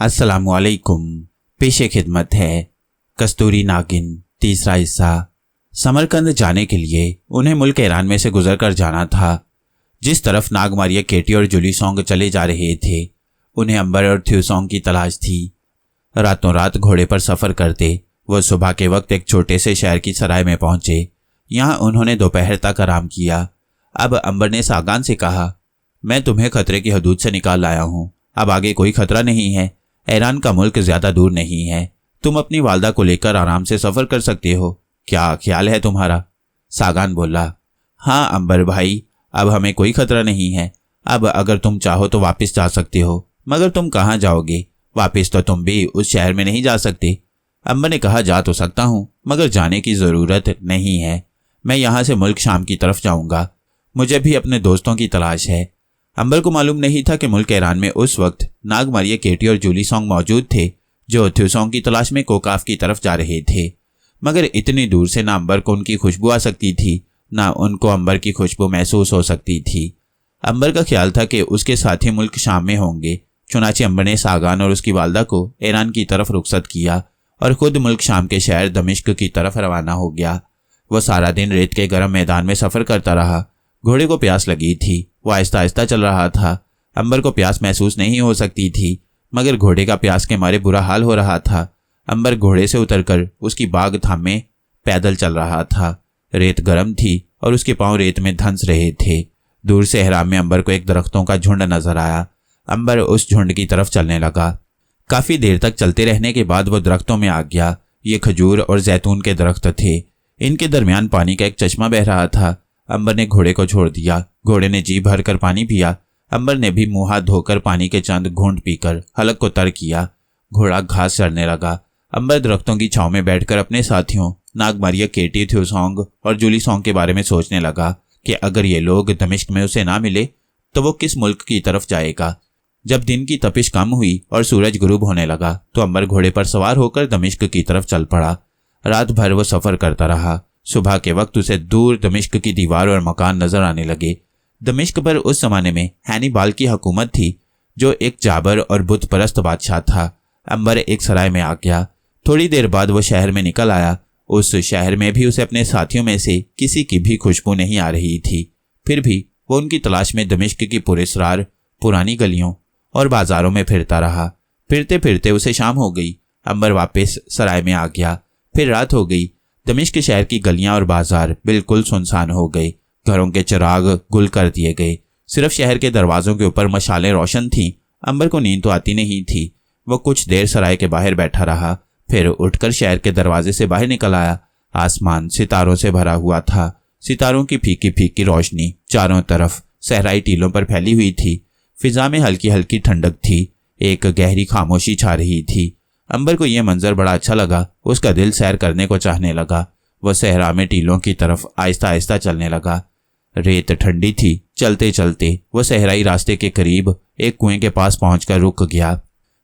अस्सलामुअलैकुम। पेशे खिदमत है कस्तूरी नागिन तीसरा हिस्सा। समरकंद जाने के लिए उन्हें मुल्क ईरान में से गुजर कर जाना था। जिस तरफ नागमारिया केटी और जुलीसोंग चले जा रहे थे उन्हें अंबर और थ्यूसोंग की तलाश थी। रातों रात घोड़े पर सफ़र करते वो सुबह के वक्त एक छोटे से शहर की सराय में पहुंचे। यहाँ उन्होंने दोपहर तक आराम किया। अब अंबर ने सागान से कहा, मैं तुम्हें खतरे की हदूद से निकाल लाया हूँ। अब आगे कोई खतरा नहीं है। ईरान का मुल्क ज़्यादा दूर नहीं है। तुम अपनी वालदा को लेकर आराम से सफ़र कर सकते हो। क्या ख्याल है तुम्हारा? सागान बोला, हाँ अंबर भाई, अब हमें कोई खतरा नहीं है। अब अगर तुम चाहो तो वापस जा सकते हो। मगर तुम कहाँ जाओगे? वापस तो तुम भी उस शहर में नहीं जा सकते। अंबर ने कहा, जा तो सकता हूँ मगर जाने की ज़रूरत नहीं है। मैं यहाँ से मुल्क शाम की तरफ जाऊँगा। मुझे भी अपने दोस्तों की तलाश है। अंबर को मालूम नहीं था कि मुल्क ईरान में उस वक्त नागमारिया केटी और जुलीसोंग मौजूद थे जो थ्यूसोंग की तलाश में कोकाफ की तरफ जा रहे थे। मगर इतनी दूर से ना अंबर को उनकी खुशबू आ सकती थी ना उनको अंबर की खुशबू महसूस हो सकती थी। अंबर का ख्याल था कि उसके साथी मुल्क शाम में होंगे। चुनाचे अंबर ने सागान और उसकी वालदा को ईरान की तरफ रुखसत किया और खुद मुल्क शाम के शहर दमिश्क की तरफ रवाना हो गया। वह सारा दिन रेत के गर्म मैदान में सफ़र करता रहा। घोड़े को प्यास लगी थी। वो आहिस्ता आहिस्ता चल रहा था। अंबर को प्यास महसूस नहीं हो सकती थी मगर घोड़े का प्यास के मारे बुरा हाल हो रहा था। अंबर घोड़े से उतरकर उसकी बाग थामे पैदल चल रहा था। रेत गर्म थी और उसके पांव रेत में धंस रहे थे। दूर से एहराम में अंबर को एक दरख्तों का झुंड नजर आया। अंबर उस झुंड की तरफ चलने लगा। काफ़ी देर तक चलते रहने के बाद वो दरख्तों में आ गया। ये खजूर और जैतून के दरख्त थे। इनके दरमियान पानी का एक चश्मा बह रहा था। अंबर ने घोड़े को छोड़ दिया। घोड़े ने जी भर कर पानी पिया। अंबर ने भी मुंह हाथ धोकर पानी के चंद घूंट पीकर हलक को तर किया। घोड़ा घास चरने लगा। अंबर दरख्तों की छांव में बैठकर अपने साथियों नागमारिया केटी, थ्यूसोंग और जुलीसोंग के बारे में सोचने लगा कि अगर ये लोग दमिश्क में उसे ना मिले तो वो किस मुल्क की तरफ जाएगा। जब दिन की तपिश कम हुई और सूरज गुरूब होने लगा तो अंबर घोड़े पर सवार होकर दमिश्क की तरफ चल पड़ा। रात भर वो सफ़र करता रहा। सुबह के वक्त उसे दूर दमिश्क की दीवार और मकान नजर आने लगे। दमिश्क पर उस जमाने में हैनिबाल की हुकूमत थी जो एक जाबर और बुत परस्त बादशाह था। अंबर एक सराय में आ गया। थोड़ी देर बाद वो शहर में निकल आया। उस शहर में भी उसे अपने साथियों में से किसी की भी खुशबू नहीं आ रही थी। फिर भी वो उनकी तलाश में दमिश्क की पुरस्रार पुरानी गलियों और बाजारों में फिरता रहा। फिरते फिरते उसे शाम हो गई। अंबर वापस सराय में आ गया। फिर रात हो गई। दमिश्क शहर की गलियां और बाजार बिल्कुल सुनसान हो गए। घरों के चिराग गुल कर दिए गए। सिर्फ शहर के दरवाजों के ऊपर मशालें रोशन थीं। अंबर को नींद तो आती नहीं थी। वह कुछ देर सराय के बाहर बैठा रहा। फिर उठकर शहर के दरवाजे से बाहर निकल आया। आसमान सितारों से भरा हुआ था। सितारों की फीकी फीकी रोशनी चारों तरफ सहराई टीलों पर फैली हुई थी। फिजा में हल्की हल्की ठंडक थी। एक गहरी खामोशी छा रही थी। अंबर को यह मंजर बड़ा अच्छा लगा। उसका दिल सैर करने को चाहने लगा। वह सहरा में टीलों की तरफ आहिस्ता आहिस्ता चलने लगा। रेत ठंडी थी। चलते चलते वह सहराई रास्ते के करीब एक कुएं के पास पहुंचकर रुक गया।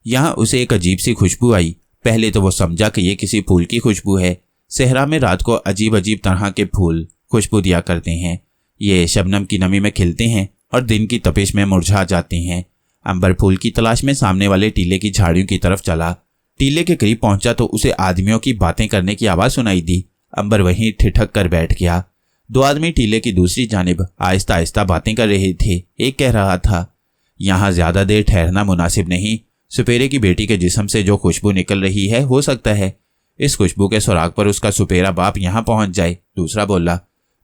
यहाँ उसे एक अजीब सी खुशबू आई। पहले तो वो समझा कि यह किसी फूल की खुशबू है। सहरा में रात को अजीब अजीब तरह के फूल खुशबू दिया करते हैं। ये शबनम की नमी में खिलते हैं और दिन की तपिश में मुरझा जाते हैं। अंबर फूल की तलाश में सामने वाले टीले की झाड़ियों की तरफ चला। टीले के करीब पहुंचा तो उसे आदमियों की बातें करने की आवाज़ सुनाई दी। अंबर वहीं ठिठक कर बैठ गया। दो आदमी टीले की दूसरी जानिब आहिस्ता आहिस्ता बातें कर रहे थे। एक कह रहा था, यहाँ ज़्यादा देर ठहरना मुनासिब नहीं। सुपेरे की बेटी के जिस्म से जो खुशबू निकल रही है हो सकता है इस खुशबू के सुराग पर उसका सुपेरा बाप यहाँ पहुँच जाए। दूसरा बोला,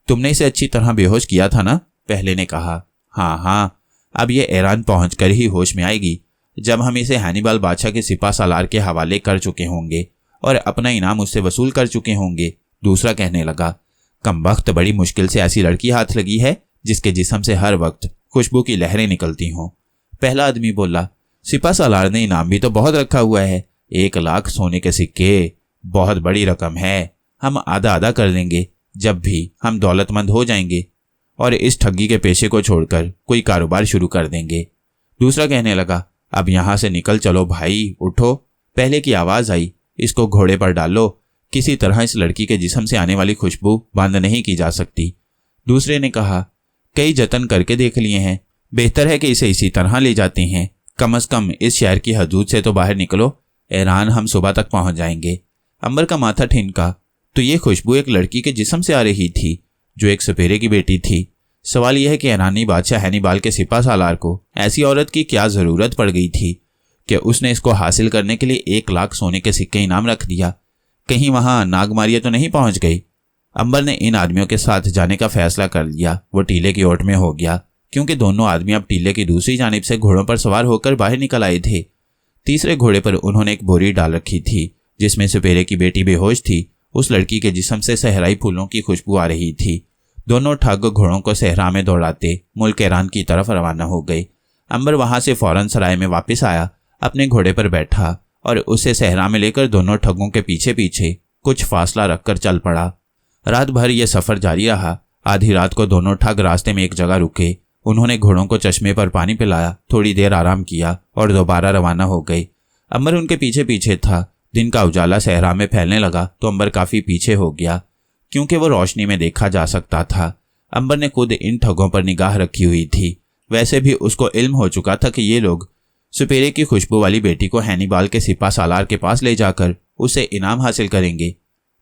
तुमने इसे अच्छी तरह बेहोश किया था ना? पहले ने कहा, हाँ हाँ, अब ये ईरान पहुँच कर ही होश में आएगी जब हम इसे हैनिबाल बादशाह के सिपा सालार के हवाले कर चुके होंगे और अपना इनाम उससे वसूल कर चुके होंगे। दूसरा कहने लगा, कमबख्त, बड़ी मुश्किल से ऐसी लड़की हाथ लगी है जिसके जिस्म से हर वक्त खुशबू की लहरें निकलती हों। पहला आदमी बोला, सिपा सालार ने इनाम भी तो बहुत रखा हुआ है। 1 लाख सोने के सिक्के, बहुत बड़ी रकम है। हम आधा आधा कर लेंगे जब भी हम दौलतमंद हो जाएंगे और इस ठगी के पेशे को छोड़कर कोई कारोबार शुरू कर देंगे। दूसरा कहने लगा, अब यहाँ से निकल चलो भाई, उठो। पहले की आवाज़ आई, इसको घोड़े पर डालो। किसी तरह इस लड़की के जिस्म से आने वाली खुशबू बंद नहीं की जा सकती। दूसरे ने कहा, कई जतन करके देख लिए हैं, बेहतर है कि इसे इसी तरह ले जाते हैं। कम से कम इस शहर की हदूद से तो बाहर निकलो, ईरान हम सुबह तक पहुंच जाएंगे। अंबर का माथा ठिनका। तो ये खुशबू एक लड़की के जिस्म से आ रही थी जो एक सपेरे की बेटी थी। सवाल यह है कि ईरानी बादशाह हैनिबाल के सिपा सालार को ऐसी औरत की क्या जरूरत पड़ गई थी कि उसने इसको हासिल करने के लिए 1 लाख सोने के सिक्के इनाम रख दिया। कहीं वहां नागमारिया तो नहीं पहुंच गई। अंबर ने इन आदमियों के साथ जाने का फैसला कर लिया। वो टीले की ओट में हो गया क्योंकि दोनों आदमी अब टीले की दूसरी जानिब से घोड़ों पर सवार होकर बाहर निकल आए थे। तीसरे घोड़े पर उन्होंने एक बोरी डाल रखी थी जिसमें सपेरे की बेटी बेहोश थी। उस लड़की के जिस्म से सहराई फूलों की खुशबू आ रही थी। दोनों ठग घोड़ों को सहरा में दौड़ाते मुल्क ईरान की तरफ रवाना हो गए। अंबर वहां से फौरन सराय में वापस आया, अपने घोड़े पर बैठा और उसे सहरा में लेकर दोनों ठगों के पीछे पीछे कुछ फासला रखकर चल पड़ा। रात भर यह सफर जारी रहा। आधी रात को दोनों ठग रास्ते में एक जगह रुके। उन्होंने घोड़ों को चश्मे पर पानी पिलाया, थोड़ी देर आराम किया और दोबारा रवाना हो गए। अंबर उनके पीछे पीछे था। दिन का उजाला सहरा में फैलने लगा तो अंबर काफी पीछे हो गया क्योंकि वो रोशनी में देखा जा सकता था। अंबर ने खुद इन ठगों पर निगाह रखी हुई थी। वैसे भी उसको इल्म हो चुका था कि ये लोग सपेरे की खुशबू वाली बेटी को हैनिबाल के सिपा सालार के पास ले जाकर उसे इनाम हासिल करेंगे।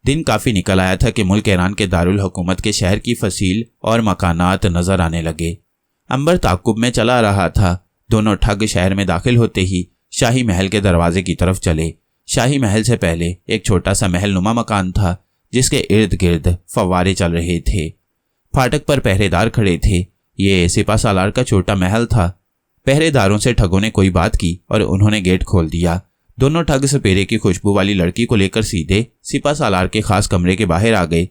दिन काफी निकल आया था कि मुल्क ईरान के दारुल हुकूमत के शहर की फसील और मकानात नजर आने लगे। अंबर ताकुब में चला रहा था। दोनों ठग शहर में दाखिल होते ही शाही महल के दरवाजे की तरफ चले। शाही महल से पहले एक छोटा सा महल नुमा मकान था जिसके इर्द गिर्द फव्वारे चल रहे थे। फाटक पर पहरेदार खड़े थे। ये सिपा सालार का छोटा महल था। पहरेदारों से ठगों ने कोई बात की और उन्होंने गेट खोल दिया। दोनों ठग सपेरे की खुशबू वाली लड़की को लेकर सीधे सिपा सालार के खास कमरे के बाहर आ गए।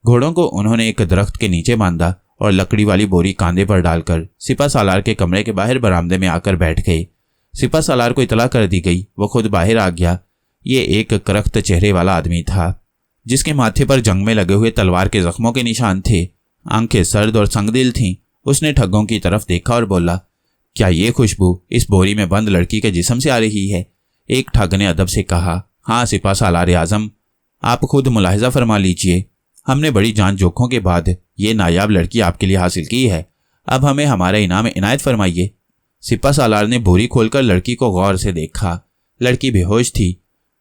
घोड़ों को उन्होंने एक दरख्त के नीचे बांधा और लकड़ी वाली बोरी कांधे पर डालकर सिपा सालार के कमरे के बाहर बरामदे में आकर बैठ गए। सिपा सालार को इतला कर दी गई। वो खुद बाहर आ गया। ये एक करख्त चेहरे वाला आदमी था जिसके माथे पर जंग में लगे हुए तलवार के जख्मों के निशान थे। आंखें सर्द और संगदिल थीं। उसने ठगों की तरफ देखा और बोला, क्या ये खुशबू इस बोरी में बंद लड़की के जिस्म से आ रही है? एक ठग ने अदब से कहा, हाँ सिपा सालार आजम, आप खुद मुलाहिजा फरमा लीजिए। हमने बड़ी जान जोखों के बाद ये नायाब लड़की आपके लिए हासिल की है। अब हमें हमारा इनाम इनायत फरमाइए। सिपा सालार ने बोरी खोलकर लड़की को गौर से देखा। लड़की बेहोश थी।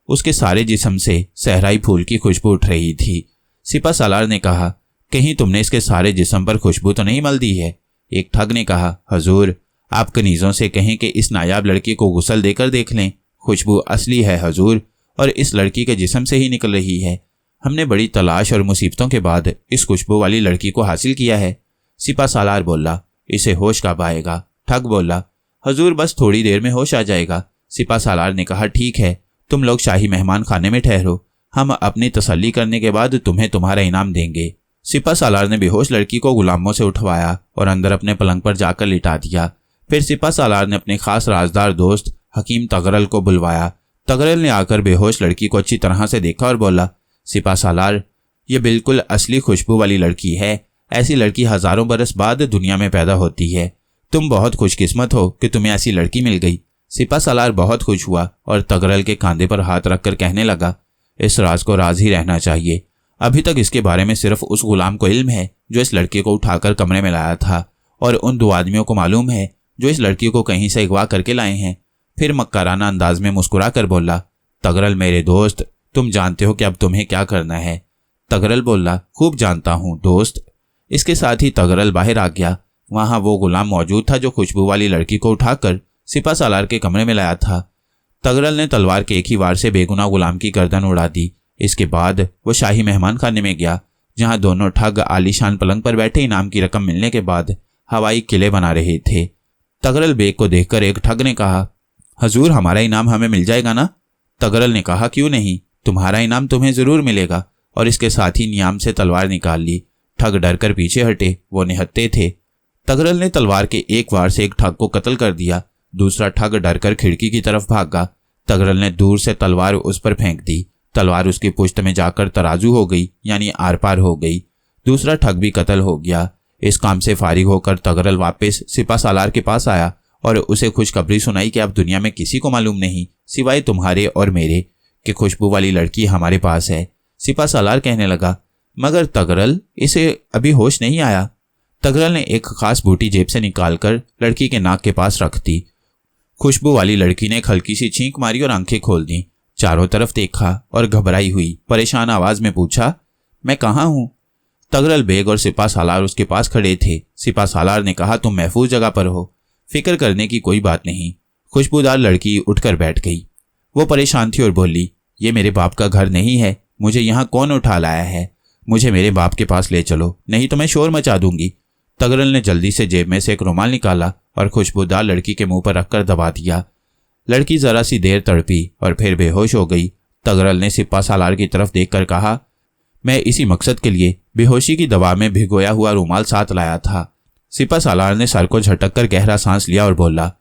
उसके सारे जिस्म से सहराई फूल की खुशबू उठ रही थी। सिपा सालार ने कहा, कहीं तुमने इसके सारे जिस्म पर खुशबू तो नहीं मल दी है? एक ठग ने कहा, हजूर आप कनीजों से कहें कि इस नायाब लड़की को गुस्ल देकर देख लें। खुशबू असली है हजूर, और इस लड़की के जिस्म से ही निकल रही है। हमने बड़ी तलाश और मुसीबतों के बाद इस खुशबू वाली लड़की को हासिल किया है। सिपा सालार बोला, इसे होश कब आएगा? ठग बोला, हजूर बस थोड़ी देर में होश आ जाएगा। सिपा सालार ने कहा, ठीक है, तुम लोग शाही मेहमान खाने में ठहरो। हम अपनी तसल्ली करने के बाद तुम्हें तुम्हारा इनाम देंगे। सिपा सालार ने बेहोश लड़की को गुलामों से उठवाया और अंदर अपने पलंग पर जाकर लिटा दिया। फिर सिपा सालार ने अपने खास राजदार दोस्त हकीम तगरल को बुलवाया। तगरल ने आकर बेहोश लड़की को अच्छी तरह से देखा और बोला, सिपा सालार, ये बिल्कुल असली खुशबू वाली लड़की है। ऐसी लड़की हजारों बरस बाद दुनिया में पैदा होती है। तुम बहुत खुशकिस्मत हो कि तुम्हें ऐसी लड़की मिल गई। सिपा सालार बहुत खुश हुआ और तगरल के कांधे पर हाथ रखकर कहने लगा, इस राज को राज ही रहना चाहिए। अभी तक इसके बारे में सिर्फ उस गुलाम को इल्म है जो इस लड़की को उठाकर कमरे में लाया था, और उन 2 आदमियों को मालूम है जो इस लड़की को कहीं से अगवा करके लाए हैं। फिर मक्काराना अंदाज में मुस्कुरा कर बोला, तगरल मेरे दोस्त, तुम जानते हो कि अब तुम्हें क्या करना है? तगरल बोला, खूब जानता हूँ दोस्त। इसके साथ ही तगरल बाहर आ गया। वहां वो गुलाम मौजूद था जो खुशबू वाली लड़की को उठाकर सिपा सालार के कमरे में लाया था। तगरल ने तलवार के एक ही वार से बेगुनाह गुलाम की गर्दन उड़ा दी। इसके बाद वो शाही मेहमान खाने में गया जहां दोनों ठग आलीशान पलंग पर बैठे इनाम की रकम मिलने के बाद हवाई किले बना रहे थे। तगरल बेग को देखकर एक ठग ने कहा, हजूर हमारा इनाम हमें मिल जाएगा ना? तगरल ने कहा, क्यों नहीं, तुम्हारा इनाम तुम्हें जरूर मिलेगा। और इसके साथ ही नियाम से तलवार निकाल ली। ठग डर कर पीछे हटे। वो निहत्ते थे। तगरल ने तलवार के एक वार से एक ठग को कत्ल कर दिया। दूसरा ठग डरकर खिड़की की तरफ भागा। तगरल ने दूर से तलवार उस पर फेंक दी। तलवार उसकी पुश्त में जाकर तराजू हो गई, यानी आर पार हो गई। दूसरा ठग भी कत्ल हो गया। इस काम से फारिग होकर तगरल वापस सिपा सालार के पास आया और उसे खुशखबरी सुनाई कि अब दुनिया में किसी को मालूम नहीं सिवाय तुम्हारे और मेरे कि खुशबू वाली लड़की हमारे पास है। सिपा सालार कहने लगा, मगर तगरल, इसे अभी होश नहीं आया। तगरल ने एक खास बूटी जेब से निकालकर लड़की के नाक के पास रख दी। खुशबू वाली लड़की ने एक हल्की सी छींक मारी और आंखें खोल दी। चारों तरफ देखा और घबराई हुई परेशान आवाज में पूछा, मैं कहाँ हूँ? तगरल बेग और सिपा सालार उसके पास खड़े थे। सिपा सालार ने कहा, तुम महफूज जगह पर हो, फिक्र करने की कोई बात नहीं। खुशबूदार लड़की उठकर बैठ गई। वो परेशान थी और बोली, ये मेरे बाप का घर नहीं है, मुझे यहाँ कौन उठा लाया है? मुझे मेरे बाप के पास ले चलो, नहीं तो मैं शोर मचा दूंगी। तगरल ने जल्दी से जेब में से एक रुमाल निकाला और खुशबूदार लड़की के मुंह पर रखकर दबा दिया। लड़की जरा सी देर तड़पी और फिर बेहोश हो गई। तगरल ने सिपा सालार की तरफ देखकर कहा, मैं इसी मकसद के लिए बेहोशी की दवा में भिगोया हुआ रुमाल साथ लाया था। सिपा सालार ने सर को झटककर गहरा सांस लिया और बोला,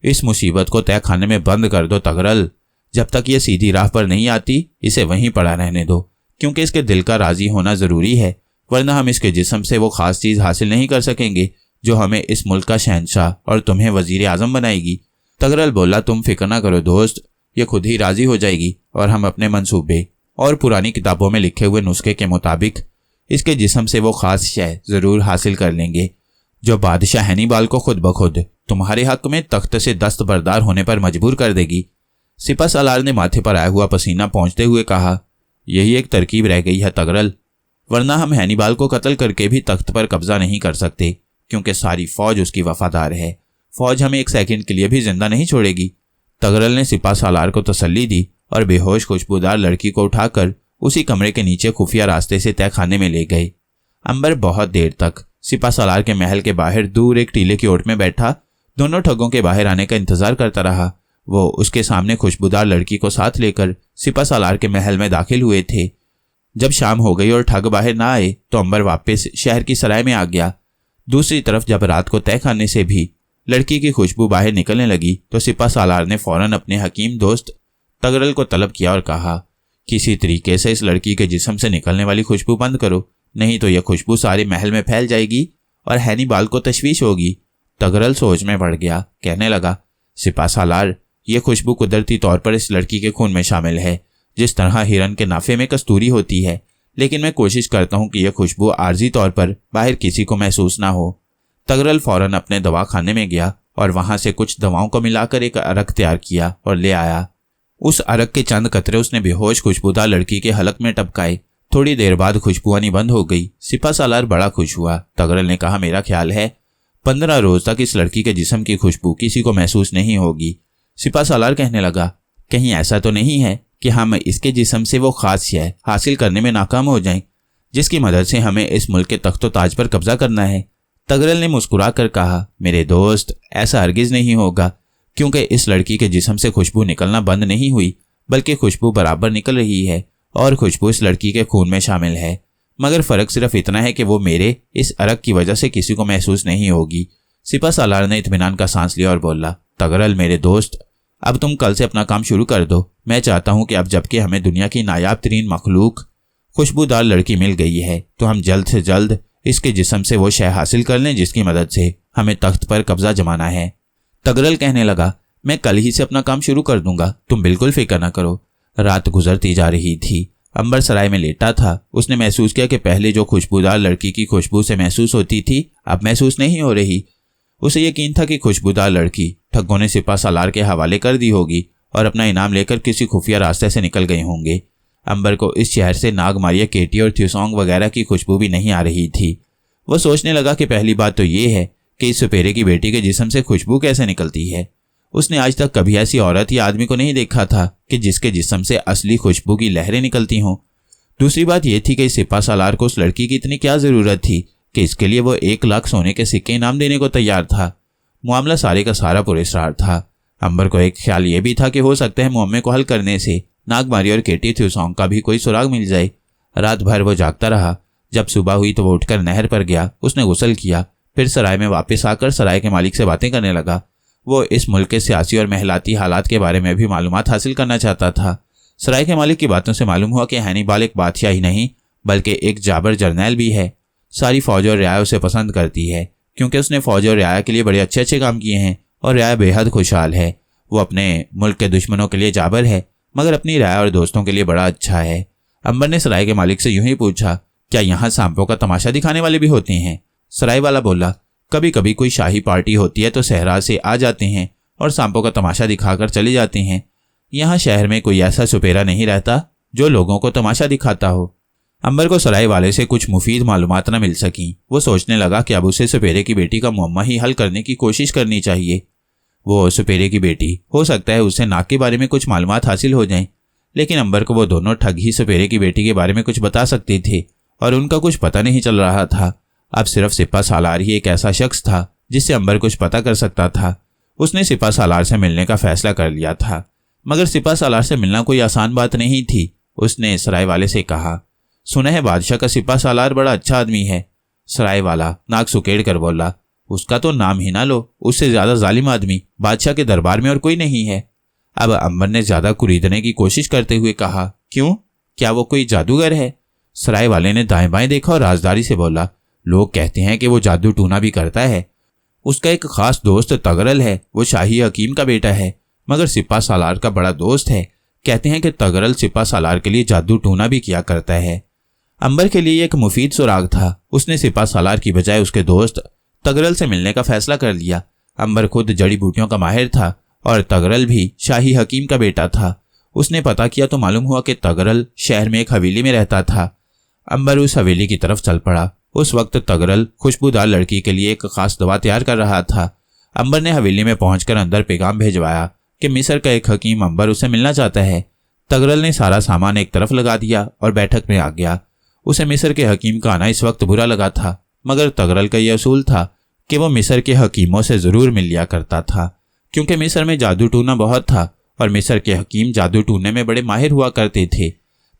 इस मुसीबत को तय खाने में बंद कर दो तगरल। जब तक ये सीधी राह पर नहीं आती, इसे वहीं पड़ा रहने दो, क्योंकि इसके दिल का राजी होना जरूरी है, वरना हम इसके जिस्म से वो खास चीज हासिल नहीं कर सकेंगे जो हमें इस मुल्क का शहंशाह और तुम्हें वजीर आजम बनाएगी। तगरल बोला, तुम फिक्र ना करो दोस्त, ये खुद ही राजी हो जाएगी और हम अपने मंसूबे और पुरानी किताबों में लिखे हुए नुस्खे के मुताबिक इसके जिस्म से वो खास शय जरूर हासिल कर लेंगे जो बादशाह हैनीबाल को खुद ब खुद तुम्हारे हक में तख्त से दस्तबरदार होने पर मजबूर कर देगी। सिपा सालार ने माथे पर आया हुआ पसीना पोंछते हुए कहा, यही एक तरकीब रह गई है तगरल, वरना हम हैनीबाल को कत्ल करके भी तख्त पर कब्जा नहीं कर सकते, क्योंकि सारी फौज उसकी वफादार है। फौज हमें एक सेकंड के लिए भी जिंदा नहीं छोड़ेगी। तगरल ने सिपा सालार को तसल्ली दी और बेहोश खुशबूदार लड़की को उठाकर उसी कमरे के नीचे खुफिया रास्ते से तय खाने में ले गए। अंबर बहुत देर तक सिपा सालार के महल के बाहर दूर एक टीले की ओट में बैठा दोनों ठगों के बाहर आने का इंतजार करता रहा। वो उसके सामने खुशबूदार लड़की को साथ लेकर सिपा सालार के महल में दाखिल हुए थे। जब शाम हो गई और ठग बाहर ना आए तो अंबर वापस शहर की सराय में आ गया। दूसरी तरफ जब रात को तय खाने से भी लड़की की खुशबू बाहर निकलने लगी तो सिपा सालार ने फौरन अपने हकीम दोस्त तगरल को तलब किया और कहा, किसी तरीके से इस लड़की के जिस्म से निकलने वाली खुशबू बंद करो, नहीं तो यह खुशबू सारे महल में फैल जाएगी और हैनीबाल को तशवीश होगी। तगरल सोच में पड़ गया, कहने लगा, सिपा सालार, यह खुशबू कुदरती तौर पर इस लड़की के खून में शामिल है, जिस तरह हिरन के नाफे में कस्तूरी होती है, लेकिन मैं कोशिश करता हूं कि यह खुशबू आर्जी तौर पर बाहर किसी को महसूस ना हो। तगरल फौरन अपने दवा खाने में गया और वहां से कुछ दवाओं को मिलाकर एक अरक तैयार किया और ले आया। उस अरक के चंद कतरे उसने बेहोश खुशबूदार लड़की के हलक में टपकाए। थोड़ी देर बाद खुशबू आनी बंद हो गई। सिपा सालार बड़ा खुश हुआ। तगरल ने कहा, मेरा ख्याल है 15 रोज तक इस लड़की के जिस्म की खुशबू किसी को महसूस नहीं होगी। सिपा सालार कहने लगा, कहीं ऐसा तो नहीं है कि हम इसके जिस्म से वो खास शय हासिल करने में नाकाम हो जाएं, जिसकी मदद से हमें इस मुल्क के तख्तो ताज पर कब्जा करना है। तगरल ने मुस्कुरा कर कहा, मेरे दोस्त, ऐसा हरगिज नहीं होगा, क्योंकि इस लड़की के जिस्म से खुशबू निकलना बंद नहीं हुई, बल्कि खुशबू बराबर निकल रही है और खुशबू इस लड़की के खून में शामिल है। मगर फर्क सिर्फ इतना है कि वो मेरे इस अरक की वजह से किसी को महसूस नहीं होगी। सिपा सालार ने इत्मीनान का सांस लिया और बोला, तगरल मेरे दोस्त, अब तुम कल से अपना काम शुरू कर दो। मैं चाहता हूं कि अब जबकि हमें दुनिया की नायाब तरीन मखलूक खुशबूदार लड़की मिल गई है, तो हम जल्द से जल्द इसके जिस्म से वो शय हासिल कर लें जिसकी मदद से हमें तख्त पर कब्जा जमाना है। तगरल कहने लगा, मैं कल ही से अपना काम शुरू कर दूंगा, तुम बिल्कुल फिक्र न करो। रात गुजरती जा रही थी। अंबर सराय में लेटा था। उसने महसूस किया कि पहले जो खुशबूदार लड़की की खुशबू से महसूस होती थी, अब महसूस नहीं हो रही। उसे यकीन था कि खुशबूदार लड़की ठगों ने सिपा सालार के हवाले कर दी होगी और अपना इनाम लेकर किसी खुफिया रास्ते से निकल गए होंगे। अंबर को इस शहर से नागमारिया, केटी और थ्यूसोंग वगैरह की खुशबू भी नहीं आ रही थी। वो सोचने लगा कि पहली बात तो ये है कि इस सुपेरे की बेटी के जिस्म से खुशबू कैसे निकलती है। उसने आज तक कभी ऐसी औरत या आदमी को नहीं देखा था कि जिसके जिस्म से असली खुशबू की लहरें निकलती हों। दूसरी बात यह थी कि सिपा सालार को उस लड़की की इतनी क्या जरूरत थी कि इसके लिए वो 1 लाख सोने के सिक्के इनाम देने को तैयार था। मामला सारे का सारा पुरस्कार था। अंबर को एक ख्याल ये भी था कि हो सकता है मुअम्मे को हल करने से नागमारी और केटी थ्यूसोंग का भी कोई सुराग मिल जाए। रात भर वो जागता रहा। जब सुबह हुई तो वो उठकर नहर पर गया। उसने गुस्ल किया, फिर सराय में वापस आकर सराय के मालिक से बातें करने लगा। वो इस मुल्क के सियासी और महलाती हालात के बारे में भी मालूमात हासिल करना चाहता था। सराय के मालिक की बातों से मालूम हुआ कि हैनीबाल एक बादशाह ही नहीं बल्कि एक जाबर जर्नैल भी है। सारी फौज और रियाया उसे पसंद करती है क्योंकि उसने फौज और रियाया के लिए बड़े अच्छे अच्छे काम किए हैं और रियाया बेहद खुशहाल है। वो अपने मुल्क के दुश्मनों के लिए जाबर है मगर अपनी रियाया और दोस्तों के लिए बड़ा अच्छा है। अंबर ने सराय के मालिक से यूं ही पूछा, क्या यहाँ सांपों का तमाशा दिखाने वाले भी होते हैं? सराय वाला बोला, कभी कभी कोई शाही पार्टी होती है तो सहरा से आ जाते हैं, और सांपों का तमाशा दिखाकर चली जाती हैं। यहाँ शहर में कोई ऐसा सुपेरा नहीं रहता जो लोगों को तमाशा दिखाता हो। अंबर को सराय वाले से कुछ मुफीद मालूमात न मिल सकी। वो सोचने लगा कि अब उसे सुपेरे की बेटी का मुअम्मा ही हल करने की कोशिश करनी चाहिए। वो सुपेरे की बेटी, हो सकता है उससे नाग के बारे में कुछ मालूमात हासिल हो जाएं, लेकिन अंबर को वो दोनों ठग ही सुपेरे की बेटी के बारे में कुछ बता सकते थे और उनका कुछ पता नहीं चल रहा था। अब सिर्फ सिपा सालार ही एक ऐसा शख्स था जिससे अंबर कुछ पता कर सकता था। उसने सिपा सालार से मिलने का फैसला कर लिया था, मगर सिपा सालार से मिलना कोई आसान बात नहीं थी। उसने सराय वाले से कहा, सुना है बादशाह का सिपा सालार बड़ा अच्छा आदमी है। सराय वाला नाक सुकेड़ कर बोला, उसका तो नाम ही ना लो, उससे ज्यादा जालिम आदमी बादशाह के दरबार में और कोई नहीं है। अब अंबर ने ज्यादा कुरीदने की कोशिश करते हुए कहा, क्यों, क्या वो कोई जादूगर है? सराय वाले ने दाएं बाएं देखा और राजदारी से बोला, लोग कहते हैं कि वो जादू टूना भी करता है। उसका एक खास दोस्त तगरल है, वो शाही हकीम का बेटा है, मगर सिपा सालार का बड़ा दोस्त है। कहते हैं कि तगरल सिपा सालार के लिए जादू टूना भी किया करता है। अंबर के लिए एक मुफीद सुराग था। उसने सिपा सालार की बजाय उसके दोस्त तगरल से मिलने का फैसला कर लिया। अंबर खुद जड़ी बूटियों का माहिर था और तगरल भी शाही हकीम का बेटा था। उसने पता किया तो मालूम हुआ कि तगरल शहर में एक हवेली में रहता था। अंबर उस हवेली की तरफ चल पड़ा। उस वक्त तगरल खुशबूदार लड़की के लिए एक खास दवा तैयार कर रहा था। अंबर ने हवेली में पहुंचकर अंदर पैगाम भेजवाया कि मिस्र का एक हकीम अंबर उसे मिलना चाहता है। तगरल ने सारा सामान एक तरफ लगा दिया और बैठक में आ गया। उसे मिस्र के हकीम का आना इस वक्त बुरा लगा था, मगर तगरल का यह असूल था कि वो मिस्र के हकीमों से जरूर मिल लिया करता था, क्योंकि मिस्र में जादू टूना बहुत था और मिस्र के हकीम जादू टूनने में बड़े माहिर हुआ करते थे।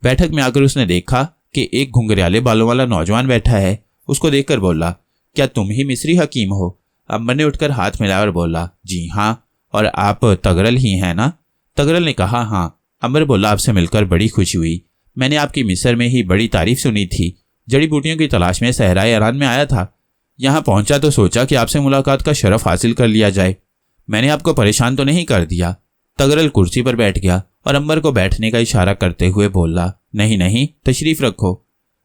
बैठक में आकर उसने देखा कि एक घुंघराले बालों वाला नौजवान बैठा है। उसको देखकर बोला, क्या तुम ही मिस्री हकीम हो? अंबर ने उठकर हाथ मिलाया और बोला, जी हाँ, और आप तगरल ही हैं ना? तगरल ने कहा, हाँ। अंबर बोला, आपसे मिलकर बड़ी खुशी हुई। मैंने आपकी मिस्र में ही बड़ी तारीफ सुनी थी। जड़ी बूटियों की तलाश में सहराए अरान में आया था। यहाँ पहुंचा तो सोचा कि आपसे मुलाकात का शरफ हासिल कर लिया जाए। मैंने आपको परेशान तो नहीं कर दिया? तगरल कुर्सी पर बैठ गया और अंबर को बैठने का इशारा करते हुए बोला, नहीं नहीं, तशरीफ रखो।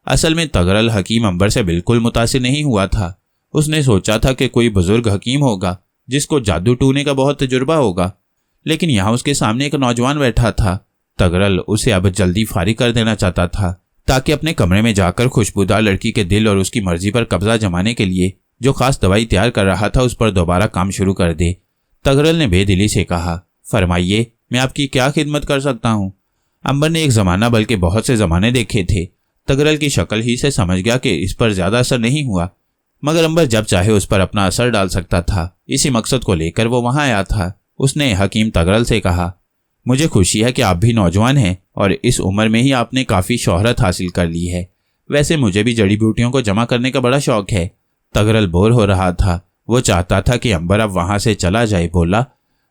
असल में तगरल हकीम अंबर से बिल्कुल मुतासिर नहीं हुआ था। उसने सोचा था कि कोई बुजुर्ग हकीम होगा जिसको जादू टूने का बहुत तजुर्बा होगा, लेकिन यहाँ उसके सामने एक नौजवान बैठा था। तगरल उसे अब जल्दी फारिग कर देना चाहता था ताकि अपने कमरे में जाकर खुशबूदार लड़की के दिल और उसकी मर्जी पर कब्जा जमाने के लिए जो खास दवाई तैयार कर रहा था उस पर दोबारा काम शुरू कर दे। तगरल ने बेदिली से कहा, फरमाइए, मैं आपकी क्या खिदमत कर सकता हूँ? अंबर ने एक जमाना बल्कि बहुत से जमाने देखे थे। तगरल की शक्ल ही से समझ गया कि इस पर ज्यादा असर नहीं हुआ, मगर अंबर जब चाहे उस पर अपना असर डाल सकता था। इसी मकसद को लेकर वो वहां आया था। उसने हकीम तगरल से कहा, मुझे खुशी है कि आप भी नौजवान हैं और इस उम्र में ही आपने काफ़ी शोहरत हासिल कर ली है। वैसे मुझे भी जड़ी बूटियों को जमा करने का बड़ा शौक है। तगरल बोर हो रहा था। वो चाहता था कि अंबर अब वहां से चला जाए। बोला,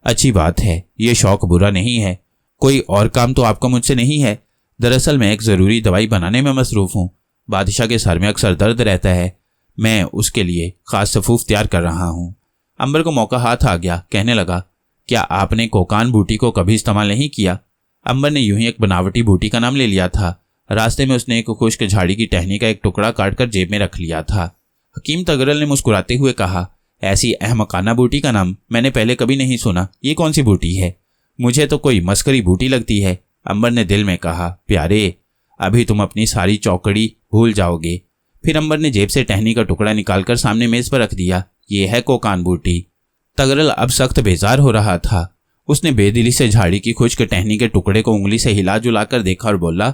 अच्छी बात है, ये शौक बुरा नहीं है। कोई और काम तो आपका मुझसे नहीं है? दरअसल मैं एक ज़रूरी दवाई बनाने में मसरूफ़ हूँ। बादशाह के सर में अक्सर दर्द रहता है। मैं उसके लिए ख़ास सफूफ तैयार कर रहा हूँ। अंबर को मौका हाथ आ गया। कहने लगा, क्या आपने कोकान बूटी को कभी इस्तेमाल नहीं किया? अंबर ने यूं ही एक बनावटी बूटी का नाम ले लिया था। रास्ते में उसने एक खुश्क झाड़ी की टहनी का एक टुकड़ा काटकर जेब में रख लिया था। हकीम तगरल ने मुस्कुराते हुए कहा, ऐसी अहमकाना बूटी का नाम मैंने पहले कभी नहीं सुना। ये कौन सी बूटी है? मुझे तो कोई मस्करी बूटी लगती है। अंबर ने दिल में कहा, प्यारे, अभी तुम अपनी सारी चौकड़ी भूल जाओगे। फिर अंबर ने जेब से टहनी का टुकड़ा निकालकर सामने मेज पर रख दिया। ये है कोकान बूटी। तगरल अब सख्त बेजार हो रहा था। उसने बेदिली से झाड़ी की खुश्क टहनी के टुकड़े को उंगली से हिला जुलाकर देखा और बोला,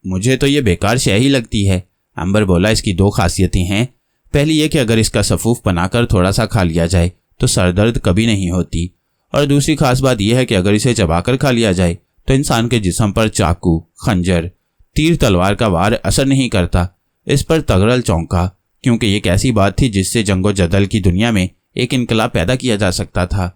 मुझे तो ये बेकार शय ही लगती है। अंबर बोला, इसकी दो खासियतें हैं। पहली ये कि अगर इसका सफूफ बनाकर थोड़ा सा खा लिया जाए तो सरदर्द कभी नहीं होती, और दूसरी खास बात यह है कि अगर इसे चबाकर खा लिया जाए तो इंसान के जिस्म पर चाकू, खंजर, तीर तलवार का वार असर नहीं करता। इस पर तगरल चौंका, क्योंकि ये एक ऐसी बात थी जिससे जंगो जदल की दुनिया में एक इनकलाब पैदा किया जा सकता था।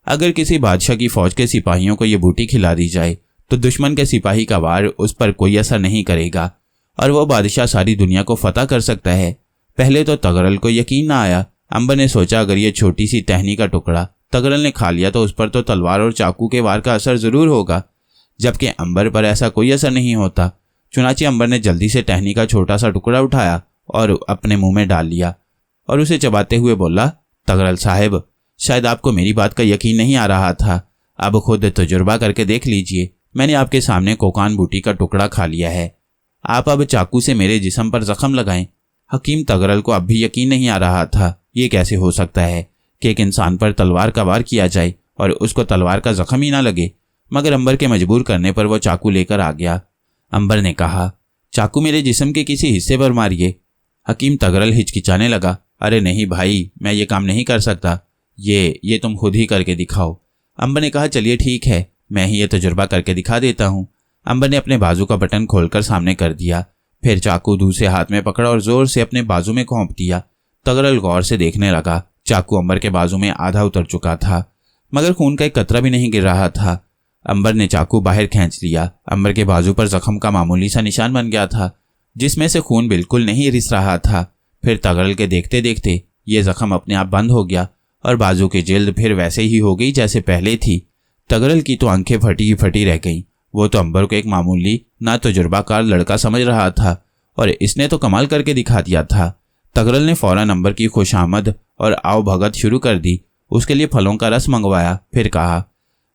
अगर किसी बादशाह की फौज के सिपाहियों को ये बूटी खिला दी जाए तो दुश्मन के सिपाही का वार उस पर कोई असर नहीं करेगा और वो बादशाह सारी दुनिया को फतह कर सकता है। पहले तो तगरल को यकीन ना आया। अंबर ने सोचा, अगर ये छोटी सी टहनी का टुकड़ा तगरल ने खा लिया तो उस पर तो तलवार और चाकू के वार का असर जरूर होगा, जबकि अंबर पर ऐसा कोई असर नहीं होता। चुनाचे अंबर ने जल्दी से टहनी का छोटा सा टुकड़ा उठाया और अपने मुंह में डाल लिया और उसे चबाते हुए बोला, तगरल साहब, शायद आपको मेरी बात का यकीन नहीं आ रहा था। अब खुद तजुर्बा करके देख लीजिए, मैंने आपके सामने कोकान बूटी का टुकड़ा खा लिया है। आप अब चाकू से मेरे जिस्म पर जख्म लगाएं। हकीम तगरल को अब भी यकीन नहीं आ रहा था। ये कैसे हो सकता है कि एक इंसान पर तलवार का वार किया जाए और उसको तलवार का जख्म ही ना लगे। मगर अंबर के मजबूर करने पर वो चाकू लेकर आ गया। अंबर ने कहा, चाकू मेरे जिस्म के किसी हिस्से पर मारिए। हकीम तगरल हिचकिचाने लगा। अरे नहीं भाई, मैं ये काम नहीं कर सकता, ये तुम खुद ही करके दिखाओ। अंबर ने कहा, चलिए ठीक है, मैं ही ये तजुर्बा करके दिखा देता हूँ। अंबर ने अपने बाजू का बटन खोलकर सामने कर दिया, फिर चाकू दूसरे हाथ में पकड़ा और जोर से अपने बाजू में घोंप दिया। तगरल गौर से देखने लगा। चाकू अंबर के बाजू में आधा उतर चुका था, मगर खून का एक कतरा भी नहीं गिर रहा था। अंबर ने चाकू बाहर खींच लिया। अंबर के बाजू पर जख्म का मामूली सा निशान बन गया था, जिसमें से खून बिल्कुल नहीं रिस रहा था। फिर तगरल के देखते देखते ये जख्म अपने आप बंद हो गया और बाजू की जिल्द फिर वैसे ही हो गई जैसे पहले थी। तगरल की तो आंखें फटी ही फटी रह गईं। वो तो अंबर को एक मामूली ना तजुर्बाकार लड़का समझ रहा था और इसने तो कमाल करके दिखा दिया था। तगरल ने फौरन अंबर की खुशामद और आओ भगत शुरू कर दी। उसके लिए फलों का रस मंगवाया। फिर कहा,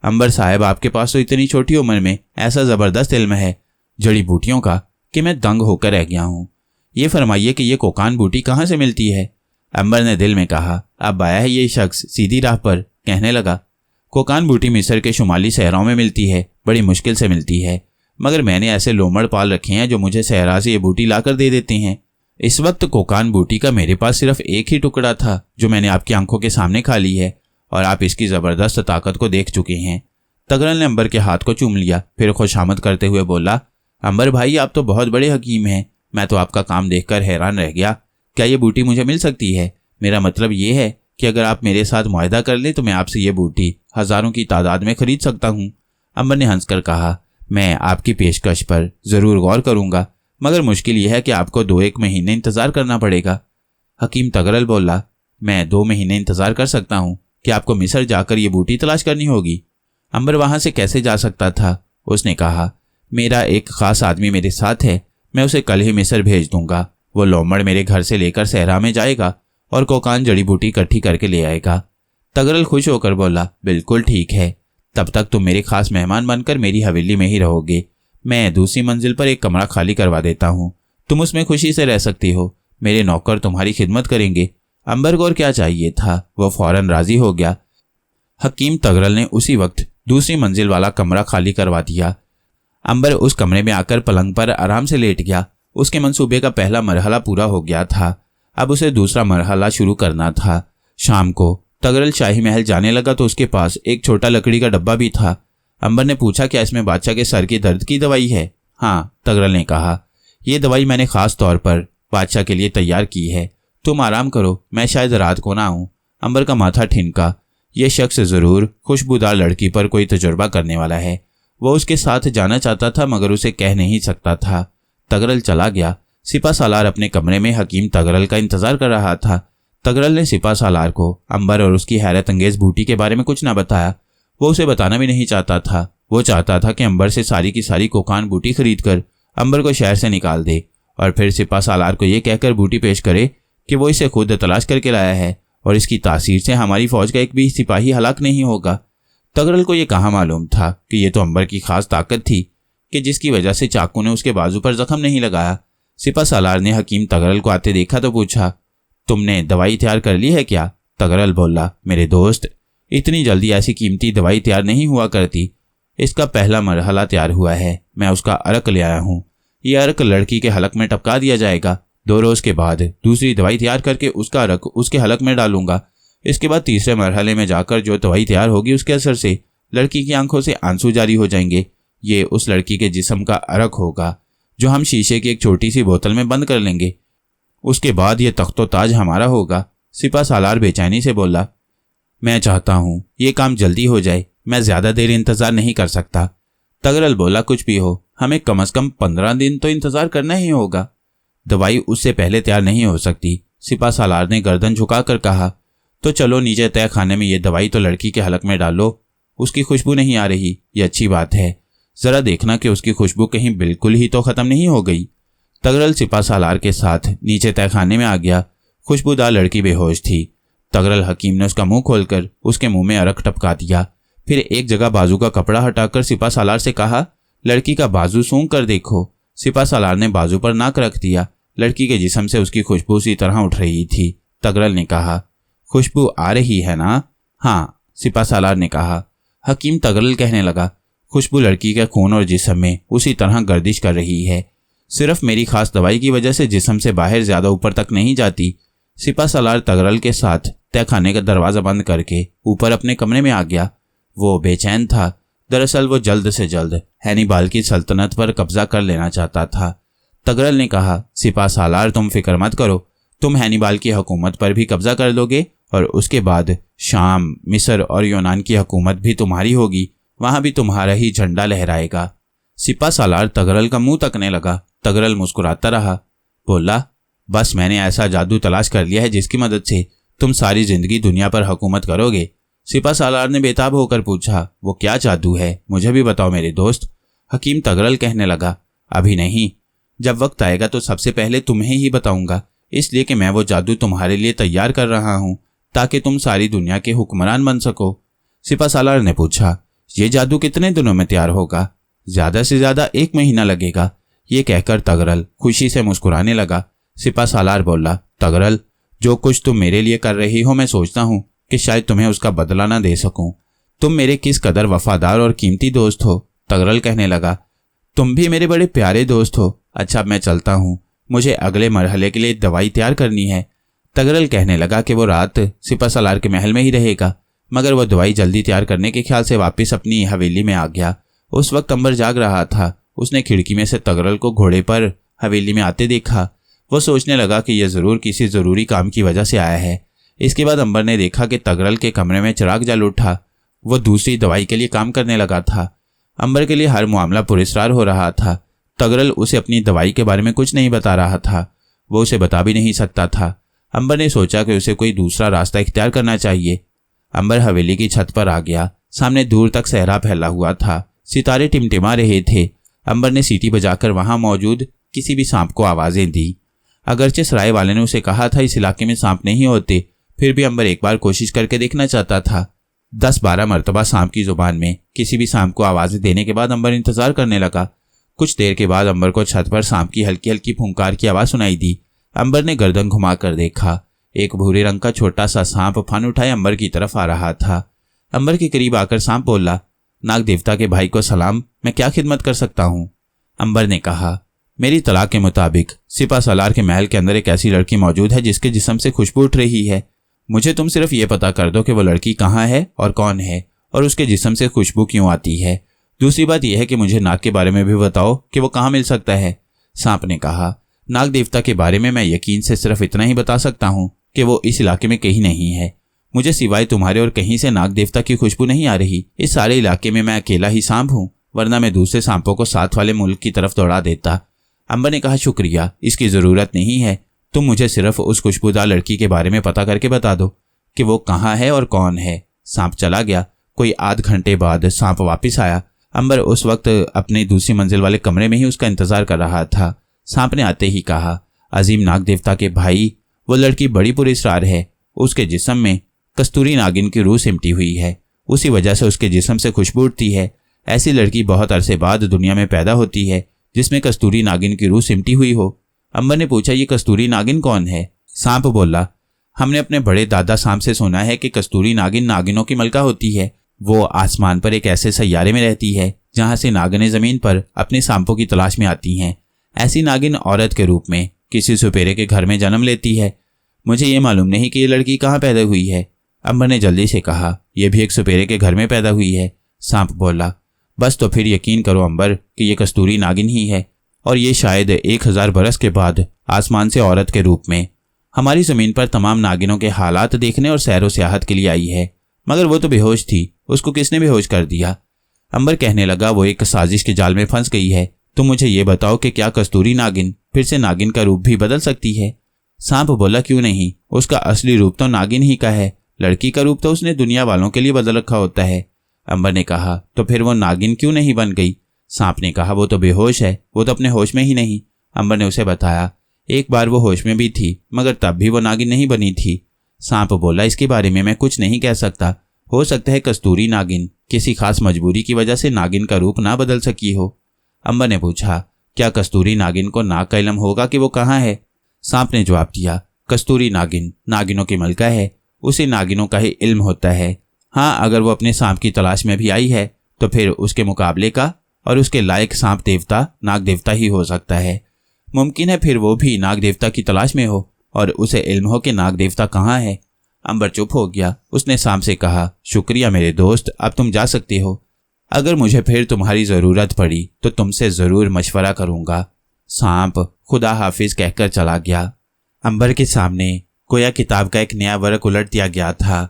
अंबर साहब, आपके पास तो इतनी छोटी उम्र में ऐसा ज़बरदस्त इल्म है जड़ी बूटियों का कि मैं दंग होकर रह गया हूँ। ये फरमाइए कि ये कोकान बूटी कहाँ से मिलती है? अंबर ने दिल में कहा, अब आया है ये शख्स सीधी राह पर। कहने लगा, कोकान बूटी मिस्र के शुमाली सहराओं में मिलती है, बड़ी मुश्किल से मिलती है, मगर मैंने ऐसे लोमड़ पाल रखे हैं जो मुझे सहरा से ये बूटी लाकर दे देते हैं। इस वक्त कोकान बूटी का मेरे पास सिर्फ एक ही टुकड़ा था जो मैंने आपकी आंखों के सामने खा ली है और आप इसकी ज़बरदस्त ताकत को देख चुके हैं। तगरल ने अंबर के हाथ को चूम लिया, फिर खुशामद करते हुए बोला, अंबर भाई, आप तो बहुत बड़े हकीम हैं। मैं तो आपका काम देखकर हैरान रह गया। क्या ये बूटी मुझे मिल सकती है? मेरा मतलब ये है कि अगर आप मेरे साथ मुआहदा कर ले तो मैं आपसे ये बूटी हज़ारों की तादाद में खरीद सकता हूँ। अंबर ने हंसकर कहा, मैं आपकी पेशकश पर ज़रूर गौर करूँगा, मगर मुश्किल यह है कि आपको 2-1 महीने इंतज़ार करना पड़ेगा। हकीम तगरल बोला, मैं 2 महीने इंतज़ार कर सकता हूँ कि आपको मिस्र जाकर ये बूटी तलाश करनी होगी। अंबर वहाँ से कैसे जा सकता था? उसने कहा, मेरा एक ख़ास आदमी मेरे साथ है, मैं उसे कल ही मिस्र भेज दूंगा। वो लोमड़ मेरे घर से लेकर सहरा में जाएगा और कोकान जड़ी बूटी इकट्ठी करके ले आएगा। तगरल खुश होकर बोला, बिल्कुल ठीक है, तब तक तुम मेरे खास मेहमान बनकर मेरी हवेली में ही रहोगे। मैं दूसरी मंजिल पर एक कमरा खाली करवा देता हूँ, तुम उसमें खुशी से रह सकती हो। मेरे नौकर तुम्हारी खिदमत करेंगे। अंबर को और क्या चाहिए था, वो फौरन राजी हो गया। हकीम तगरल ने उसी वक्त दूसरी मंजिल वाला कमरा खाली करवा दिया। अंबर उस कमरे में आकर पलंग पर आराम से लेट गया। उसके मंसूबे का पहला मरहला पूरा हो गया था, अब उसे दूसरा मरहला शुरू करना था। शाम को तगरल शाही महल जाने लगा तो उसके पास एक छोटा लकड़ी का डब्बा भी था। अंबर ने पूछा, क्या इसमें बादशाह के सर के दर्द की दवाई है? हाँ, तगरल ने कहा, यह दवाई मैंने खास तौर पर बादशाह के लिए तैयार की है। तुम आराम करो, मैं शायद रात को ना आऊं। अंबर का माथा ठिनका। यह शख्स जरूर खुशबूदार लड़की पर कोई तजुर्बा करने वाला है। वो उसके साथ जाना चाहता था मगर उसे कह नहीं सकता था। तगरल चला गया। सिपा सालार अपने कमरे में हकीम तगरल का इंतजार कर रहा था। तगरल ने सिपा सालार को अंबर और उसकी हैरत अंगेज बूटी के बारे में कुछ ना बताया। वो उसे बताना भी नहीं चाहता था। वो चाहता था कि अंबर से सारी की सारी कोकान बूटी खरीद कर अंबर को शहर से निकाल दे और फिर सिपा सालार को यह कहकर बूटी पेश करे कि वो इसे खुद तलाश करके लाया है और इसकी तासीर से हमारी फौज का एक भी सिपाही हलाक नहीं होगा। तगरल को यह कहाँ मालूम था कि यह तो अंबर की खास ताकत थी कि जिसकी वजह से चाकू ने उसके बाजू पर जख्म नहीं लगाया। सिपा सालार ने हकीम तगरल को आते देखा तो पूछा, तुमने दवाई तैयार कर ली है क्या? तगरल बोला, मेरे दोस्त, इतनी जल्दी ऐसी कीमती दवाई तैयार नहीं हुआ करती। इसका पहला मरहला तैयार हुआ है, मैं उसका अर्क ले आया हूँ। यह अर्क लड़की के हलक में टपका दिया जाएगा। 2 रोज के बाद दूसरी दवाई तैयार करके उसका अर्क उसके हलक में डालूंगा। इसके बाद तीसरे मरहले में जाकर जो दवाई तैयार होगी उसके असर से लड़की की आंखों से आंसू जारी हो जाएंगे। ये उस लड़की के जिस्म का अर्क होगा जो हम शीशे की एक छोटी सी बोतल में बंद कर लेंगे। उसके बाद ये तख्तो ताज हमारा होगा। सिपा सालार बेचैनी से बोला, मैं चाहता हूँ ये काम जल्दी हो जाए, मैं ज्यादा देर इंतजार नहीं कर सकता। तगरल बोला, कुछ भी हो, हमें कम से कम 15 दिन तो इंतजार करना ही होगा। दवाई उससे पहले तैयार नहीं हो सकती। सिपा सालार ने गर्दन झुकाकर कहा, तो चलो नीचे तय खाने में ये दवाई तो लड़की के हलक में डालो। उसकी खुशबू नहीं आ रही, ये अच्छी बात है। जरा देखना कि उसकी खुशबू कहीं बिल्कुल ही तो खत्म नहीं हो गई। तगरल सिपा सालार के साथ नीचे तय खाने में आ गया। खुशबूदार लड़की बेहोश थी। तगरल हकीम ने उसका मुंह खोलकर उसके मुंह में अरक टपका दिया। फिर एक जगह बाजू का कपड़ा हटाकर सिपा सालार से कहा, लड़की का बाजू सूंघ कर देखो। सिपा सालार ने बाजू पर नाक रख दिया। लड़की के जिस्म से उसकी खुशबू उसी तरह उठ रही थी। तगरल ने कहा, खुशबू आ रही है ना? हाँ, सिपा सालार ने कहा। हकीम तगरल कहने लगा, खुशबू लड़की के खून और जिस्म में उसी तरह गर्दिश कर रही है। सिर्फ मेरी खास दवाई की वजह से जिस्म से बाहर ज्यादा ऊपर तक नहीं जाती। सिपा सालार तगरल के साथ तय खाने का दरवाजा बंद करके ऊपर अपने कमरे में आ गया। वो बेचैन था। दरअसल वो जल्द से जल्द हैनिबाल की सल्तनत पर कब्जा कर लेना चाहता था। तगरल ने कहा, सिपा सालार तुम फिक्र मत करो, तुम हैनिबाल की हुकूमत पर भी कब्जा कर लोगे और उसके बाद शाम, मिस्र और यूनान की हुकूमत भी तुम्हारी होगी। वहां भी तुम्हारा ही झंडा लहराएगा। सिपा सालार तगरल का मुंह तकने लगा। तगरल मुस्कुराता रहा। बोला, बस मैंने ऐसा जादू तलाश कर लिया है जिसकी मदद से तुम सारी जिंदगी दुनिया पर हुकूमत करोगे। सिपा सालार ने बेताब होकर पूछा, वो क्या जादू है? मुझे भी बताओ मेरे दोस्त। हकीम तगरल कहने लगा, अभी नहीं, जब वक्त आएगा तो सबसे पहले तुम्हें ही बताऊंगा, इसलिए कि मैं वो जादू तुम्हारे लिए तैयार कर रहा हूं ताकि तुम सारी दुनिया के हुक्मरान बन सको। सिपा सालार ने पूछा, ये जादू कितने दिनों में तैयार होगा? ज्यादा से ज्यादा 1 महीना लगेगा। ये कहकर तगरल खुशी से मुस्कुराने लगा। सिपा सालार बोला, तगरल, जो कुछ तुम मेरे लिए कर रही हो मैं सोचता हूं कि शायद तुम्हें उसका बदला ना दे सकूं। तुम मेरे किस कदर वफादार और कीमती दोस्त हो। तगरल कहने लगा, तुम भी मेरे बड़े प्यारे दोस्त हो। अच्छा, अब मैं चलता हूं, मुझे अगले मरहले के लिए दवाई तैयार करनी है। तगरल कहने लगा कि वो रात सिपा सालार के महल में ही रहेगा, मगर वह दवाई जल्दी तैयार करने के ख्याल से वापस अपनी हवेली में आ गया। उस वक्त अंबर जाग रहा था। उसने खिड़की में से तगरल को घोड़े पर हवेली में आते देखा। वो सोचने लगा कि यह जरूर किसी जरूरी काम की वजह से आया है। इसके बाद अंबर ने देखा कि तगरल के कमरे में चिराग जल उठा। वो दूसरी दवाई के लिए काम करने लगा था। अंबर के लिए हर मामला पुरस्कार हो रहा था। तगरल उसे अपनी दवाई के बारे में कुछ नहीं बता रहा था। वो उसे बता भी नहीं सकता था। अंबर ने सोचा कि उसे कोई दूसरा रास्ता इख्तियार करना चाहिए। अंबर हवेली की छत पर आ गया। सामने दूर तक सहरा फैला हुआ था। सितारे टिमटिमा रहे थे। अंबर ने सीटी बजाकर वहां मौजूद किसी भी सांप को आवाजें दी। अगरचे सराय वाले ने उसे कहा था इस इलाके में सांप नहीं होते, फिर भी अंबर एक बार कोशिश करके देखना चाहता था। 10-12 मरतबा सांप की जुबान में किसी भी सांप को आवाजें देने के बाद अंबर इंतजार करने लगा। कुछ देर के बाद अंबर को छत पर सांप की हल्की हल्की फुंकार की आवाज सुनाई दी। अंबर ने गर्दन घुमाकर देखा। एक भूरे रंग का छोटा सा सांप फन उठाए अंबर की तरफ आ रहा था। अंबर के करीब आकर सांप बोला, नाग देवता के भाई को सलाम, मैं क्या खिदमत कर सकता हूँ? अंबर ने कहा, मेरी तलाक के मुताबिक सिपा सालार के महल के अंदर एक ऐसी लड़की मौजूद है जिसके जिस्म से खुशबू उठ रही है। मुझे तुम सिर्फ ये पता कर दो कि वो लड़की कहाँ है और कौन है और उसके जिस्म से खुशबू क्यों आती है। दूसरी बात यह है कि मुझे नाग के बारे में भी बताओ कि वो कहाँ मिल सकता है। सांप ने कहा, नाग देवता के बारे में मैं यकीन से सिर्फ इतना ही बता सकता हूँ कि वो इस इलाके में कहीं नहीं है। मुझे सिवाय तुम्हारे और कहीं से नाग देवता की खुशबू नहीं आ रही। इस सारे इलाके में मैं अकेला ही सांप हूँ, वरना मैं दूसरे सांपों को साथ वाले मुल्क की तरफ दौड़ा देता। अंबर ने कहा, शुक्रिया, इसकी जरूरत नहीं है। तुम मुझे सिर्फ उस खुशबूदार लड़की के बारे में पता करके बता दो कि वो कहाँ है और कौन है। सांप चला गया। कोई आध घंटे बाद सांप वापस आया। अंबर उस वक्त अपनी दूसरी मंजिल वाले कमरे में ही उसका इंतजार कर रहा था। सांप ने आते ही कहा, अजीम नाग देवता के भाई, वो लड़की बड़ी पुरस्कार है। उसके जिस्म में कस्तूरी नागिन की रूह सिमटी हुई है, उसी वजह से उसके जिस्म से खुशबू उठती है। ऐसी लड़की बहुत अरसे बाद दुनिया में पैदा होती है जिसमें कस्तूरी नागिन की रूह सिमटी हुई हो। अंबर ने पूछा, ये कस्तूरी नागिन कौन है? सांप बोला, हमने अपने बड़े दादा सांप से सुना है कि कस्तूरी नागिन नागिनों की मलका होती है। वो आसमान पर एक ऐसे सैयारे में रहती है जहां से नागिनें जमीन पर अपने सांपों की तलाश में आती हैं। ऐसी नागिन औरत के रूप में किसी सुपेरे के घर में जन्म लेती है। मुझे ये मालूम नहीं कि ये लड़की कहाँ पैदा हुई है। अंबर ने जल्दी से कहा, यह भी एक सुपेरे के घर में पैदा हुई है। सांप बोला, बस तो फिर यकीन करो अंबर कि ये कस्तूरी नागिन ही है और ये शायद 1000 बरस के बाद आसमान से औरत के रूप में हमारी जमीन पर तमाम नागिनों के हालात देखने और सैर व सियाहत के लिए आई है। मगर वो तो बेहोश थी, उसको किसने बेहोश कर दिया? अंबर कहने लगा, वो एक साजिश के जाल में फंस गई है। तुम मुझे ये बताओ कि क्या कस्तूरी नागिन फिर से नागिन का रूप भी बदल सकती है? सांप बोला, क्यों नहीं, उसका असली रूप तो नागिन ही का है। लड़की का रूप तो उसने दुनिया वालों के लिए बदल रखा होता है। अंबर ने कहा, तो फिर वो नागिन क्यों नहीं बन गई? सांप ने कहा, वो तो बेहोश है, वो तो अपने होश में ही नहीं। अंबर ने उसे बताया, एक बार वो होश में भी थी मगर तब भी वो नागिन नहीं बनी थी। सांप बोला, इसके बारे में मैं कुछ नहीं कह सकता। हो सकता है कस्तूरी नागिन किसी खास मजबूरी की वजह से नागिन का रूप ना बदल सकी हो। अंबर ने पूछा, क्या कस्तूरी नागिन को नाग का इल्म होगा कि वो कहाँ है? सांप ने जवाब दिया, कस्तूरी नागिन नागिनों की मलका है, उसे नागिनों का ही इल्म होता है। हाँ, अगर वो अपने सांप की तलाश में भी आई है तो फिर उसके मुकाबले का और उसके लायक सांप देवता नाग देवता ही हो सकता है। मुमकिन है फिर वो भी नाग देवता की तलाश में हो और उसे इल्म हो कि नाग देवता कहाँ है। अंबर चुप हो गया। उसने सांप से कहा, शुक्रिया मेरे दोस्त, अब तुम जा सकते हो। अगर मुझे फिर तुम्हारी ज़रूरत पड़ी तो तुमसे ज़रूर मशवरा करूँगा। सांप खुदा हाफिज कहकर चला गया। अंबर के सामने गोया किताब का एक नया वर्क उलट दिया गया था।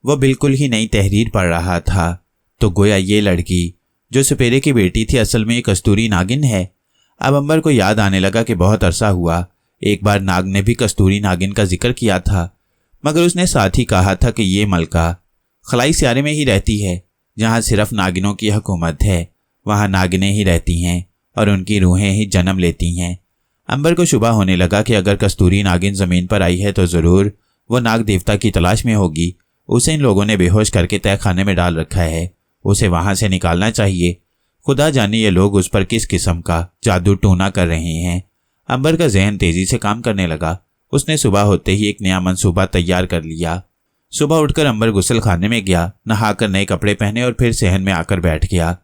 वह बिल्कुल ही नई तहरीर पढ़ रहा था। तो गोया ये लड़की जो सपेरे की बेटी थी असल में एक कस्तूरी नागिन है। अब अंबर को याद आने लगा कि बहुत अरसा हुआ एक बार नाग ने भी कस्तूरी नागिन का जिक्र किया था, मगर उसने साथ ही कहा था कि ये मलका खलाई सियारे में ही रहती है, जहाँ सिर्फ नागिनों की हुकूमत है। वहाँ नागिनें ही रहती हैं और उनकी रूहें ही जन्म लेती हैं। अंबर को शुबा होने लगा कि अगर कस्तूरी नागिन ज़मीन पर आई है तो ज़रूर वो नाग देवता की तलाश में होगी। उसे इन लोगों ने बेहोश करके तय खाने में डाल रखा है, उसे वहाँ से निकालना चाहिए। खुदा जाने ये लोग उस पर किस किस्म का जादू टूना कर रहे हैं। अंबर का जहन तेजी से काम करने लगा। उसने सुबह होते ही एक नया मंसूबा तैयार कर लिया। सुबह उठकर अंबर गुस्ल खाने में गया, नहाकर नए कपड़े पहने और फिर सहन में आकर बैठ गया।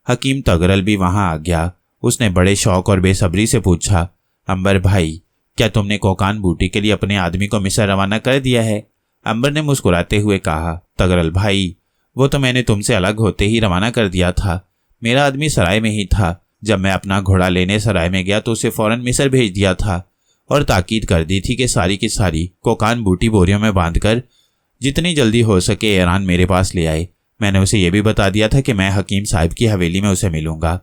हकीम तगरल भी वहां आ गया। उसने बड़े शौक और बेसब्री से पूछा, अंबर भाई, क्या तुमने कोकान बूटी के लिए अपने आदमी को मिस्र रवाना कर दिया है? अंबर ने मुस्कुराते हुए कहा, तगरल भाई, वो तो मैंने तुमसे अलग होते ही रवाना कर दिया था। मेरा आदमी सराय में ही था। जब मैं अपना घोड़ा लेने सराय में गया तो उसे फौरन मिस्र भेज दिया था और ताकीद कर दी थी कि सारी की सारी कोकान बूटी बोरियों में बांधकर जितनी जल्दी हो सके ईरान मेरे पास ले आए। मैंने उसे यह भी बता दिया था कि मैं हकीम साहब की हवेली में उसे मिलूंगा।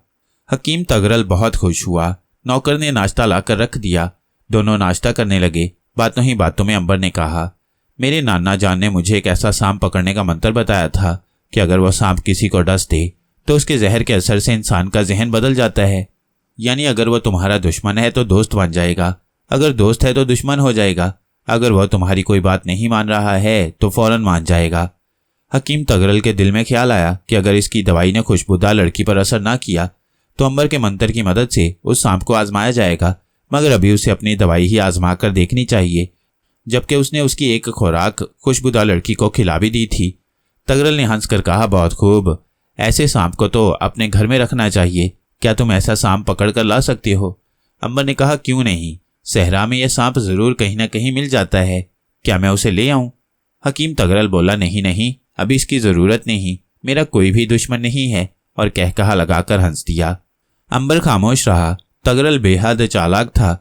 हकीम तगरल बहुत खुश हुआ। नौकर ने नाश्ता लाकर रख दिया। दोनों नाश्ता करने लगे। बातों ही बातों में अंबर ने कहा, मेरे नाना जान ने मुझे एक ऐसा सांप पकड़ने का मंत्र बताया था कि अगर वह सांप किसी को डस दे तो उसके जहर के असर से इंसान का जहन बदल जाता है। यानी अगर वह तुम्हारा दुश्मन है तो दोस्त बन जाएगा, अगर दोस्त है तो दुश्मन हो जाएगा, अगर वह तुम्हारी कोई बात नहीं मान रहा है तो फौरन मान जाएगा। हकीम तगरल के दिल में ख्याल आया कि अगर इसकी दवाई ने खुशबूदार लड़की पर असर ना किया तो अंबर के मंत्र की मदद से उस सांप को आजमाया जाएगा, मगर अभी उसे अपनी दवाई ही आजमा कर देखनी चाहिए, जबकि उसने उसकी एक खुराक खुशबूदार लड़की को खिला भी दी थी। तगरल ने हंसकर कहा, बहुत खूब, ऐसे सांप को तो अपने घर में रखना चाहिए। क्या तुम ऐसा सांप पकड़ कर ला सकते हो? अंबर ने कहा, क्यों नहीं, सहरा में यह सांप जरूर कहीं ना कहीं मिल जाता है। क्या मैं उसे ले आऊं? हकीम तगरल बोला, नहीं नहीं, अभी इसकी जरूरत नहीं, मेरा कोई भी दुश्मन नहीं है, और कह कहा लगाकर हंस दिया। अंबर खामोश रहा। तगरल बेहद चालाक था।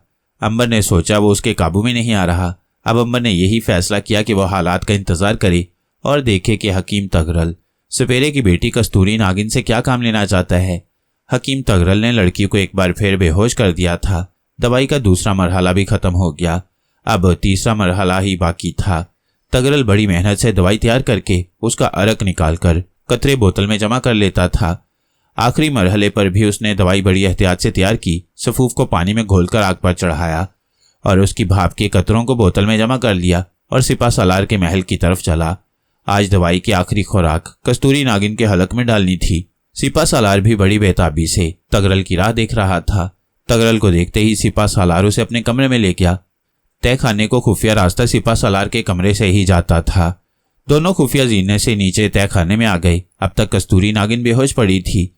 अंबर ने सोचा वो उसके काबू में नहीं आ रहा। अब अंबर ने यही फैसला किया कि वह हालात का इंतजार करे और देखे कि हकीम तगरल सपेरे की बेटी कस्तूरी नागिन से क्या काम लेना चाहता है। हकीम तगरल ने लड़की को एक बार फिर बेहोश कर दिया था। दवाई का दूसरा मरहला भी खत्म हो गया। अब तीसरा मरहला ही बाकी था। तगरल बड़ी मेहनत से दवाई तैयार करके उसका अरक निकालकर कतरे बोतल में जमा कर लेता था। आखिरी मरहले पर भी उसने दवाई बड़ी एहतियात से तैयार की, सफूफ को पानी में घोलकर आग पर चढ़ाया और उसकी भाप के कतरों को बोतल में जमा कर लिया और सिपा सालार के महल की तरफ चला। आज दवाई की आखिरी खुराक कस्तूरी नागिन के हलक में डालनी थी। सिपा सालार भी बड़ी बेताबी से तगरल की राह देख रहा था। तगरल को देखते ही सिपा सालार उसे अपने कमरे में ले गया। तय खाने को खुफिया रास्ता सिपा सालार के कमरे से ही जाता था। दोनों खुफिया जीने से नीचे तय खाने में आ गए। अब तक कस्तूरी नागिन बेहोश पड़ी थी।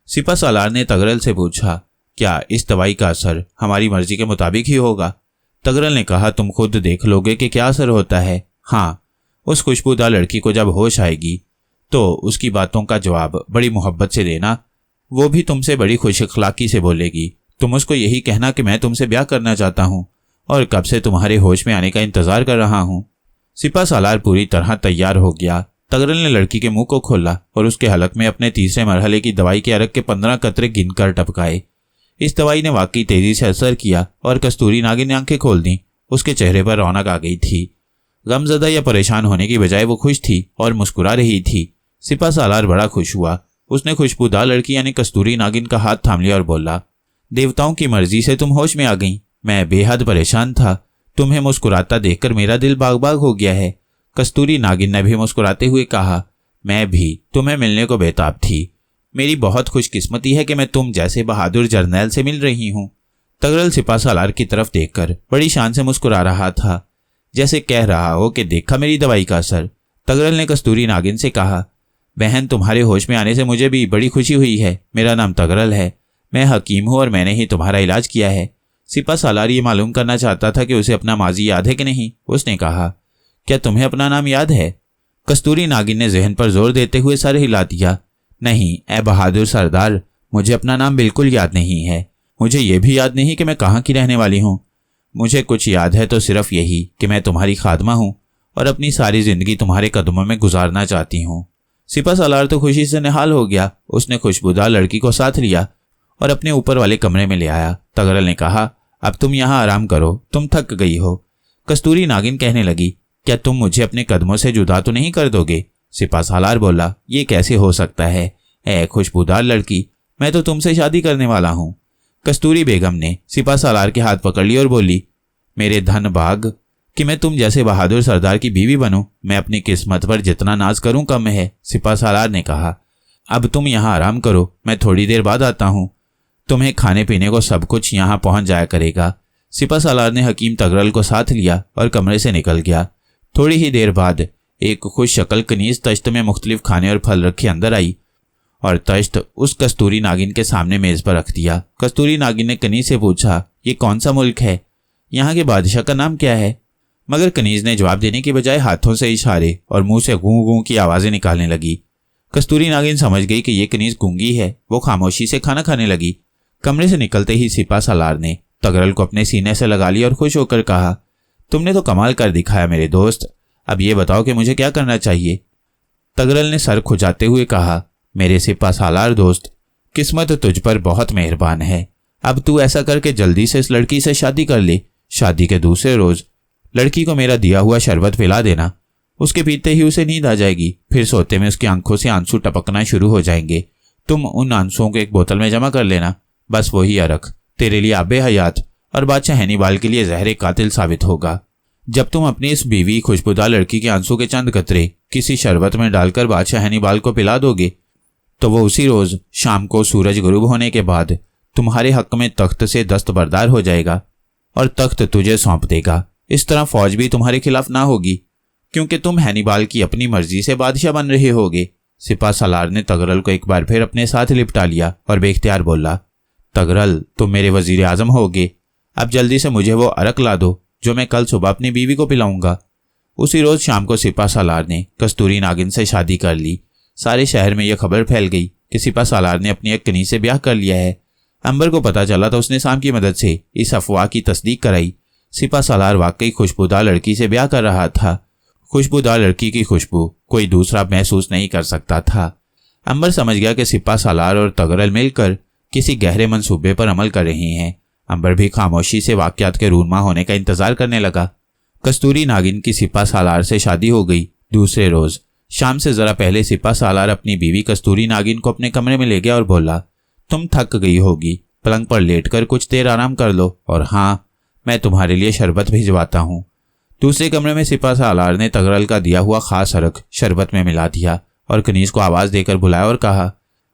सिपा सालार ने तगरल से पूछा, क्या इस दवाई का असर हमारी मर्जी के मुताबिक ही होगा? तगरल ने कहा, तुम खुद देख लोगे कि क्या असर होता है। हाँ, उस खुशबूदार लड़की को जब होश आएगी तो उसकी बातों का जवाब बड़ी मोहब्बत से देना। वो भी तुमसे बड़ी खुश अखलाकी से बोलेगी। तुम उसको यही कहना कि मैं तुमसे ब्याह करना चाहता हूँ और कब से तुम्हारे होश में आने का इंतजार कर रहा हूँ। सिपा सालार पूरी तरह तैयार हो गया। तगरल ने लड़की के मुंह को खोला और उसके हलक में अपने तीसरे मरहले की दवाई के अरक के 15 कतरे गिनकर टपकाए। इस दवाई ने वाकई तेजी से असर किया और कस्तूरी नागिन ने आंखें खोल दी। उसके चेहरे पर रौनक आ गई थी। गमजदा या परेशान होने की बजाय वो खुश थी और मुस्कुरा रही थी। सिपा सालार बड़ा खुश हुआ। उसने खुशबूदार लड़की यानी कस्तूरी नागिन का हाथ थाम लिया और बोला, देवताओं की मर्जी से तुम होश में आ गई। मैं बेहद परेशान था। तुम्हें मुस्कुराता देखकर मेरा दिल बाग बाग हो गया है। कस्तूरी नागिन ने भी मुस्कुराते हुए कहा, मैं भी तुम्हें मिलने को बेताब थी। मेरी बहुत खुशकिस्मती है कि मैं तुम जैसे बहादुर जर्नैल से मिल रही हूँ। तगरल सिपा सालार की तरफ देखकर बड़ी शान से मुस्कुरा रहा था, जैसे कह रहा हो कि देखा मेरी दवाई का असर। तगरल ने कस्तूरी नागिन से कहा, बहन तुम्हारे होश में आने से मुझे भी बड़ी खुशी हुई है। मेरा नाम तगरल है, मैं हकीम हूँ और मैंने ही तुम्हारा इलाज किया है। सिपा सालार ये मालूम करना चाहता था कि उसे अपना माजी याद है कि नहीं। उसने कहा, क्या तुम्हें अपना नाम याद है? कस्तूरी नागिन ने जहन पर जोर देते हुए सर हिला दिया, नहीं ए बहादुर सरदार, मुझे अपना नाम बिल्कुल याद नहीं है। मुझे ये भी याद नहीं कि मैं कहाँ की रहने वाली हूँ। मुझे कुछ याद है तो सिर्फ यही कि मैं तुम्हारी खादमा हूँ और अपनी सारी जिंदगी तुम्हारे कदमों में गुजारना चाहती हूँ। सिपा सालार तो खुशी से निहाल हो गया। उसने खुशबूदार लड़की को साथ लिया और अपने ऊपर वाले कमरे में ले आया। तगरल ने कहा, अब तुम यहाँ आराम करो, तुम थक गई हो। कस्तूरी नागिन कहने लगी, क्या तुम मुझे अपने कदमों से जुदा तो नहीं कर दोगे? सिपा सालार बोला, ये कैसे हो सकता है ए खुशबूदार लड़की, मैं तो तुमसे शादी करने वाला हूँ। कस्तूरी बेगम ने सिपा सालार के हाथ पकड़ ली और बोली, मेरे धन भाग कि मैं तुम जैसे बहादुर सरदार की बीवी बनूं। मैं अपनी किस्मत पर जितना नाज करूं कम है। सिपा सालार ने कहा, अब तुम यहाँ आराम करो, मैं थोड़ी देर बाद आता हूँ। तुम्हें खाने पीने को सब कुछ यहाँ पहुंच जाया करेगा। सिपा सालार ने हकीम तगरल को साथ लिया और कमरे से निकल गया। थोड़ी ही देर बाद एक खुश शक्ल कनीज तश्त में मुख्तलिफ खाने और फल रखे अंदर आई और तश्त उस कस्तूरी नागिन के सामने मेज पर रख दिया। कस्तूरी नागिन ने कनीज से पूछा, ये कौन सा मुल्क है? यहाँ के बादशाह का नाम क्या है? मगर कनीज ने जवाब देने के बजाय हाथों से इशारे और मुंह से गूं गूं की आवाजें निकालने लगी। कस्तूरी नागिन समझ गई कि ये कनीज गूंगी है। वो खामोशी से खाना खाने लगी। कमरे से निकलते ही सिपा सालार ने तगरल को अपने सीने से लगा लिया और खुश होकर कहा, तुमने तो कमाल कर दिखाया मेरे दोस्त। अब ये बताओ कि मुझे क्या करना चाहिए? तगरल ने सर खुजाते हुए कहा, मेरे सिपा सालार दोस्त, किस्मत तुझ पर बहुत मेहरबान है। अब तू ऐसा करके जल्दी से इस लड़की से शादी कर ले। शादी के दूसरे रोज लड़की को मेरा दिया हुआ शरबत पिला देना। उसके पीते ही उसे नींद आ जाएगी। फिर सोते में उसकी आंखों से आंसू टपकना शुरू हो जाएंगे। तुम उन आंसुओं को एक बोतल में जमा कर लेना। बस वही अरक तेरे लिए आबे हयात और बादशाह हैनिबाल के लिए जहर कातिल साबित होगा। जब तुम अपनी इस बीवी खुशबूदार लड़की के आंसू के चंद कतरे किसी शरबत में डालकर बादशाह हैनिबाल को पिला दोगे तो वो उसी रोज शाम को सूरज गुरूब होने के बाद तुम्हारे हक में तख्त से दस्तबरदार हो जाएगा और तख्त तुझे सौंप देगा। इस तरह फौज भी तुम्हारे खिलाफ ना होगी, क्योंकि तुम हैनिबाल की अपनी मर्जी से बादशाह बन रहे होगे। सिपा सालार ने तगरल को एक बार फिर अपने साथ लिपटा लिया और बेख्तियार बोला, तगरल तुम मेरे वजीर आजम होगे। अब जल्दी से मुझे वो अरक ला दो जो मैं कल सुबह अपनी बीवी को पिलाऊंगा। उसी रोज शाम को सिपा सालार ने कस्तूरी नागिन से शादी कर ली। सारे शहर में यह खबर फैल गई कि सिपा सालार ने अपनी एक कनीज से ब्याह कर लिया है। अंबर को पता चला तो उसने शाम की मदद से इस अफवाह की तस्दीक कराई। सिपा सालार वाकई खुशबूदार लड़की से ब्याह कर रहा था। खुशबूदार लड़की की खुशबू कोई दूसरा महसूस नहीं कर सकता था। अंबर समझ गया कि सिपा सालार और तगरल मिलकर किसी गहरे मंसूबे पर अमल कर रही हैं। अंबर भी खामोशी से वाकयात के रूनमा होने का इंतजार करने लगा। कस्तूरी नागिन की सिपा सालार से शादी हो गई। दूसरे रोज शाम से जरा पहले सिपा सालार अपनी बीवी कस्तूरी नागिन को अपने कमरे में ले गया और बोला, तुम थक गई होगी, पलंग पर लेटकर कुछ देर आराम कर लो, और हाँ, मैं तुम्हारे लिए शरबत भिजवाता हूँ। दूसरे कमरे में सिपा सालार ने तगरल का दिया हुआ खास अरक शरबत में मिला दिया और कनीज को आवाज देकर बुलाया और कहा,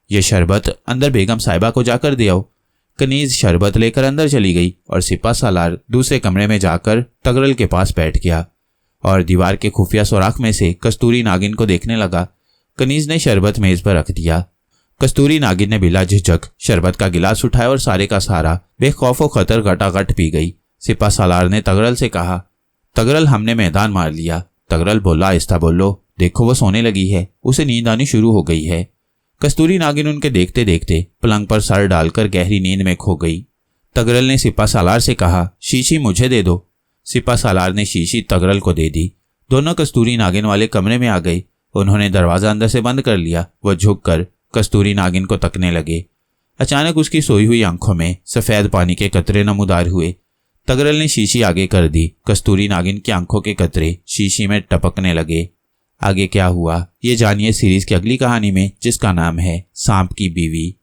यह शरबत अंदर बेगम साहिबा को जाकर दे आओ। कनीज शरबत लेकर अंदर चली गई और सिपा सालार दूसरे कमरे में जाकर तगरल के पास बैठ गया और दीवार के खुफिया सुराख में से कस्तूरी नागिन को देखने लगा। कनीज ने शरबत मेज पर रख दिया। कस्तूरी नागिन ने बिला झिझक शरबत का गिलास उठाया और सारे का सारा बेखौफो खतर गटागट पी गई। सिपा सालार ने तगरल से कहा, तगरल हमने मैदान मार लिया। तगरल बोला, आहिस्ता बोलो, देखो वो सोने लगी है, उसे नींद आनी शुरू हो गई है। कस्तूरी नागिन उनके देखते देखते पलंग पर सर डालकर गहरी नींद में खो गई। तगरल ने सिपा सालार से कहा, शीशी मुझे दे दो। सिपा सालार ने शीशी तगरल को दे दी। दोनों कस्तूरी नागिन वाले कमरे में आ गए। उन्होंने दरवाजा अंदर से बंद कर लिया। वह झुककर कस्तूरी नागिन को तकने लगे। अचानक उसकी सोई हुई आंखों में सफेद पानी के कतरे नमूदार हुए। तगरल ने शीशी आगे कर दी। कस्तूरी नागिन की आंखों के कतरे शीशी में टपकने लगे। आगे क्या हुआ ये जानिए सीरीज की अगली कहानी में, जिसका नाम है सांप की बीवी।